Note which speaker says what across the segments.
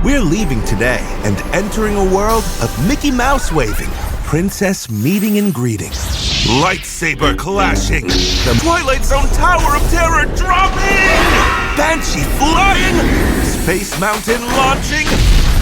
Speaker 1: We're leaving today and entering a world of Mickey Mouse waving, princess meeting and greeting, lightsaber clashing, the Twilight Zone Tower of Terror dropping, Banshee flying, Space Mountain launching,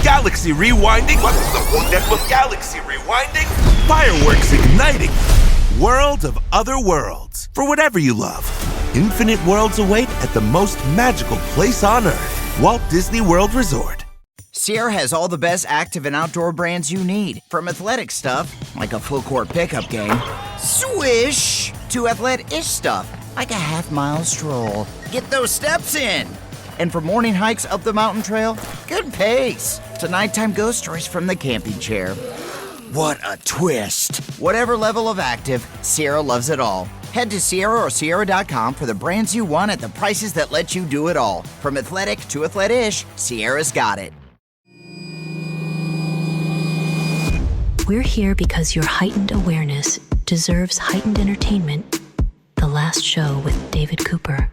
Speaker 1: galaxy rewinding. What's the one with galaxy rewinding? Fireworks igniting. World of other worlds. For whatever you love. Infinite worlds await at the most magical place on Earth. Walt Disney World Resort.
Speaker 2: Sierra has all the best active and outdoor brands you need. From athletic stuff, like a full-court pickup game, swish, to athletic-ish stuff, like a half-mile stroll. Get those steps in. And for morning hikes up the mountain trail, good pace. To nighttime ghost stories from the camping chair. What a twist. Whatever level of active, Sierra loves it all. Head to Sierra or Sierra.com for the brands you want at the prices that let you do it all. From athletic to athletic-ish, Sierra's got it.
Speaker 3: We're here because your heightened awareness deserves heightened entertainment. The Last Show with David Cooper.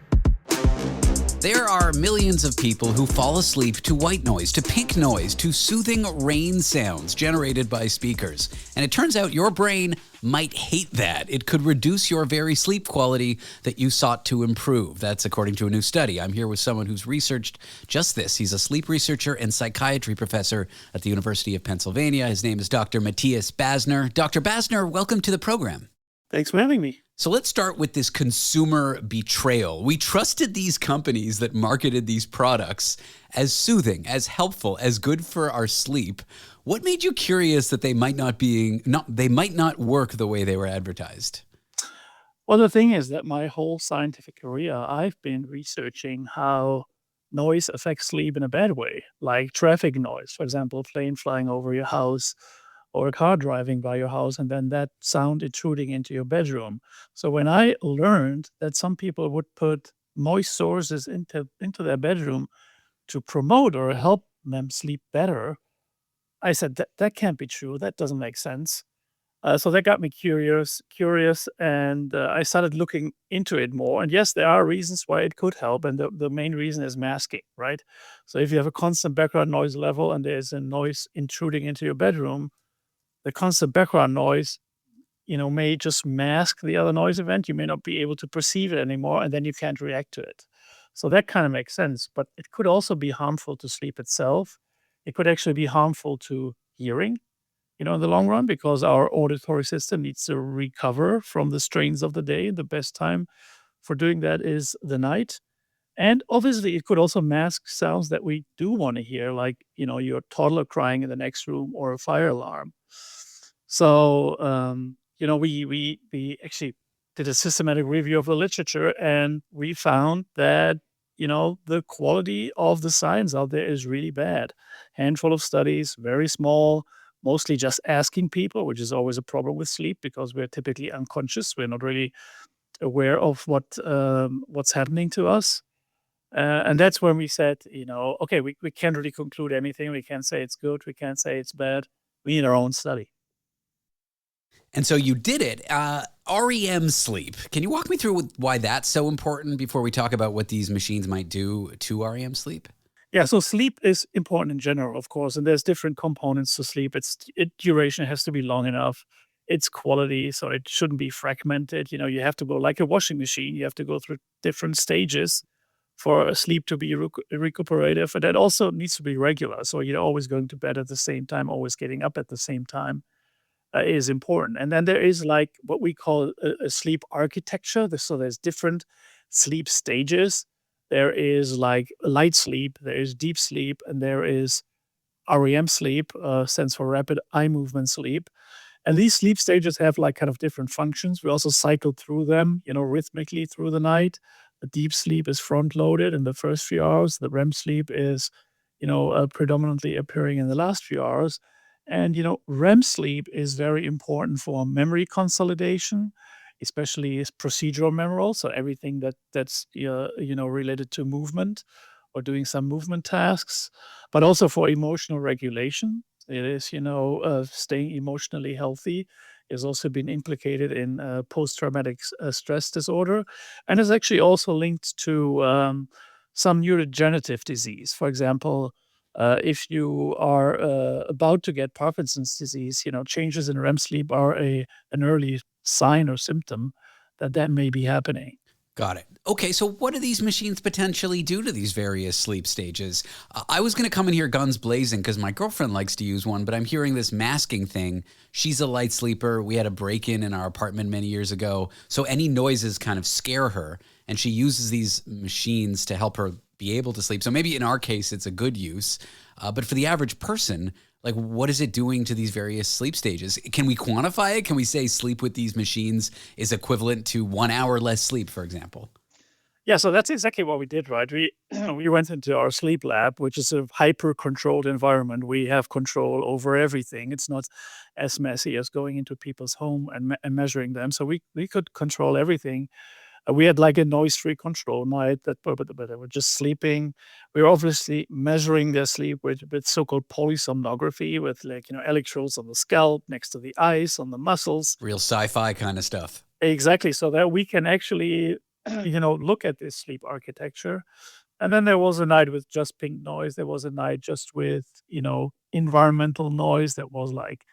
Speaker 4: There are millions of people who fall asleep to white noise, to pink noise, to soothing rain sounds generated by speakers. And it turns out your brain might hate that. It could reduce your very sleep quality that you sought to improve. That's according to a new study. I'm here with someone who's researched just this. He's a sleep researcher and psychiatry professor at the University of Pennsylvania. His name is Dr. Matthias Basner. Dr. Basner, welcome to the program.
Speaker 5: Thanks for having me.
Speaker 4: So let's start with this consumer betrayal. We trusted these companies that marketed these products as soothing, as helpful, as good for our sleep. What made you curious that they might not work the way they were advertised?
Speaker 5: Well, the thing is that my whole scientific career, I've been researching how noise affects sleep in a bad way, like traffic noise, for example, a plane flying over your house, or a car driving by your house, and then that sound intruding into your bedroom. So when I learned that some people would put noise sources into their bedroom to promote or help them sleep better, I said that can't be true. That doesn't make sense. So that got me curious, and I started looking into it more. And yes, there are reasons why it could help, and the main reason is masking, right? So if you have a constant background noise level and there's a noise intruding into your bedroom, the constant background noise, may just mask the other noise event. You may not be able to perceive it anymore, and then you can't react to it. So that kind of makes sense, but it could also be harmful to sleep itself. It could actually be harmful to hearing, in the long run, because our auditory system needs to recover from the strains of the day. The best time for doing that is the night. And obviously, it could also mask sounds that we do want to hear, like, your toddler crying in the next room or a fire alarm. So, we actually did a systematic review of the literature, and we found that, the quality of the science out there is really bad. Handful of studies, very small, mostly just asking people, which is always a problem with sleep because we're typically unconscious. We're not really aware of what's happening to us. And that's when we said, okay, we can't really conclude anything. We can't say it's good. We can't say it's bad. We need our own study.
Speaker 4: And so you did it. REM sleep. Can you walk me through why that's so important before we talk about what these machines might do to REM sleep?
Speaker 5: Yeah, so sleep is important in general, of course, and there's different components to sleep. Its duration has to be long enough. Its quality, so it shouldn't be fragmented. You have to go like a washing machine. You have to go through different stages for a sleep to be recuperative, and that also needs to be regular. So you're always going to bed at the same time, always getting up at the same time. Is important. And then there is like what we call a sleep architecture. So there's different sleep stages. There is like light sleep, there is deep sleep, and there is REM sleep, stands for rapid eye movement sleep. And these sleep stages have like kind of different functions. We also cycle through them, rhythmically through the night. The deep sleep is front loaded in the first few hours. The REM sleep is, predominantly appearing in the last few hours. And, REM sleep is very important for memory consolidation, especially procedural memory. So everything that's related to movement or doing some movement tasks, but also for emotional regulation. It is, staying emotionally healthy has also been implicated in post-traumatic stress disorder, and is actually also linked to some neurodegenerative disease. For example, If you are about to get Parkinson's disease, changes in REM sleep are an early sign or symptom that may be happening.
Speaker 4: Got it. Okay, so what do these machines potentially do to these various sleep stages? I was going to come in here guns blazing because my girlfriend likes to use one, but I'm hearing this masking thing. She's a light sleeper. We had a break-in in our apartment many years ago, so any noises kind of scare her, and she uses these machines to help her be able to sleep. So maybe in our case, it's a good use, but for the average person, like, what is it doing to these various sleep stages? Can we quantify it? Can we say sleep with these machines is equivalent to 1 hour less sleep, for example?
Speaker 5: Yeah, so that's exactly what we did, right? We went into our sleep lab, which is a hyper-controlled environment. We have control over everything. It's not as messy as going into people's home and measuring them. So we could control everything. We had like a noise-free control night but they were just sleeping. We were obviously measuring their sleep with so-called polysomnography, with electrodes on the scalp, next to the eyes, on the muscles.
Speaker 4: Real sci-fi kind of stuff.
Speaker 5: Exactly, so that we can actually, look at this sleep architecture. And then there was a night with just pink noise. There was a night just with, environmental noise that was like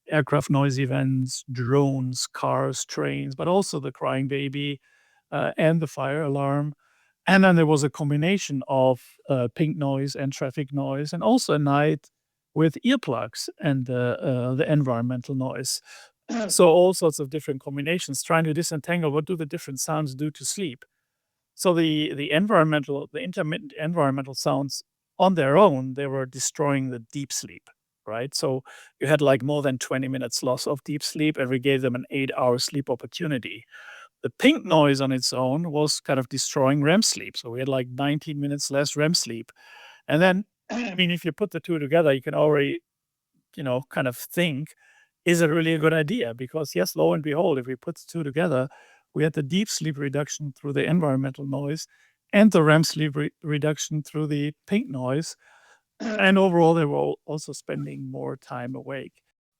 Speaker 5: aircraft noise events, drones, cars, trains, but also the crying baby, and the fire alarm. And then there was a combination of pink noise and traffic noise, and also a night with earplugs and the environmental noise. So all sorts of different combinations, trying to disentangle what do the different sounds do to sleep. So the intermittent environmental sounds on their own, they were destroying the deep sleep, right? So you had like more than 20 minutes loss of deep sleep, and we gave them an 8-hour sleep opportunity. The pink noise on its own was kind of destroying REM sleep. So we had like 19 minutes less REM sleep. And then, if you put the two together, you can already, kind of think, is it really a good idea? Because yes, lo and behold, if we put the two together, we had the deep sleep reduction through the environmental noise and the REM sleep reduction through the pink noise. And overall, they were also spending more time awake.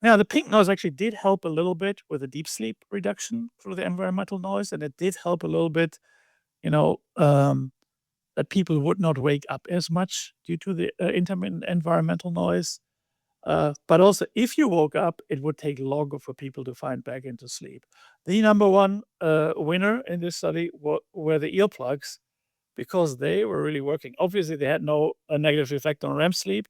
Speaker 5: Now, the pink noise actually did help a little bit with the deep sleep reduction through the environmental noise, and it did help a little bit, that people would not wake up as much due to the intermittent environmental noise. But also, if you woke up, it would take longer for people to find back into sleep. The number one winner in this study were the earplugs, because they were really working. Obviously, they had no negative effect on REM sleep,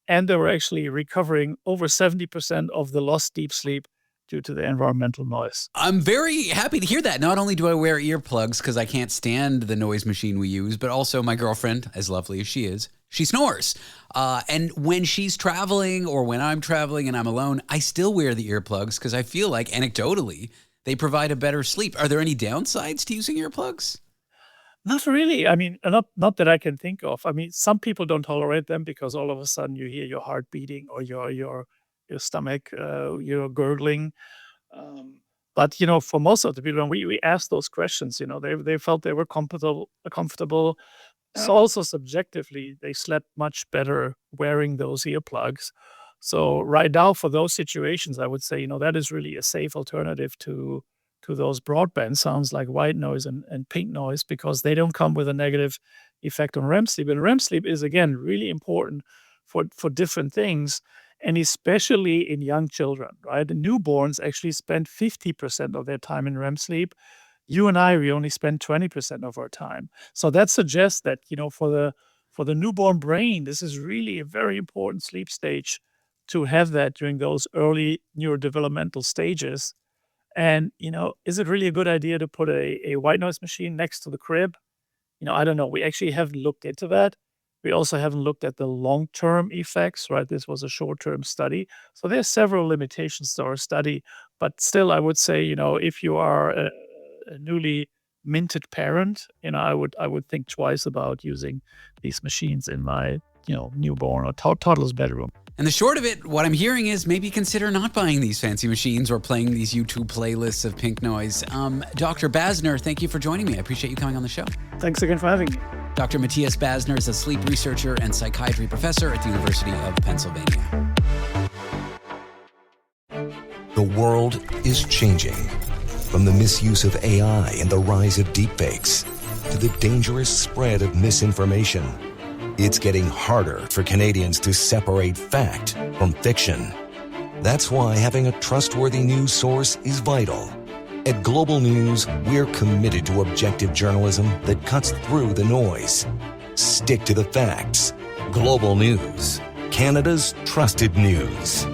Speaker 5: and they were actually recovering over 70% of the lost deep sleep due to the environmental noise.
Speaker 4: I'm very happy to hear that. Not only do I wear earplugs because I can't stand the noise machine we use, but also my girlfriend, as lovely as she is, she snores. And when she's traveling or when I'm traveling and I'm alone, I still wear the earplugs because I feel like anecdotally they provide a better sleep. Are there any downsides to using earplugs?
Speaker 5: Not really. Not that I can think of. Some people don't tolerate them because all of a sudden you hear your heart beating or your stomach, gurgling. But for most of the people, when we asked those questions, they felt they were comfortable. So also subjectively, they slept much better wearing those earplugs. So right now, for those situations, I would say that is really a safe alternative to those broadband sounds like white noise and pink noise, because they don't come with a negative effect on REM sleep. And REM sleep is, again, really important for different things, and especially in young children, right? The newborns actually spend 50% of their time in REM sleep. You and I, we only spend 20% of our time. So that suggests that, for the newborn brain, this is really a very important sleep stage to have that during those early neurodevelopmental stages. And, is it really a good idea to put a white noise machine next to the crib? I don't know. We actually haven't looked into that. We also haven't looked at the long-term effects, right? This was a short-term study. So there's several limitations to our study. But still, I would say, if you are a newly minted parent, I would think twice about using these machines in my, newborn or toddler's bedroom.
Speaker 4: And the short of it, what I'm hearing is maybe consider not buying these fancy machines or playing these YouTube playlists of pink noise. Dr. Basner, thank you for joining me. I appreciate you coming on the show.
Speaker 5: Thanks again for having me.
Speaker 4: Dr. Matthias Basner is a sleep researcher and psychiatry professor at the University of Pennsylvania.
Speaker 6: The world is changing. From the misuse of AI and the rise of deepfakes to the dangerous spread of misinformation, it's getting harder for Canadians to separate fact from fiction. That's why having a trustworthy news source is vital. At Global News, we're committed to objective journalism that cuts through the noise. Stick to the facts. Global News, Canada's trusted news.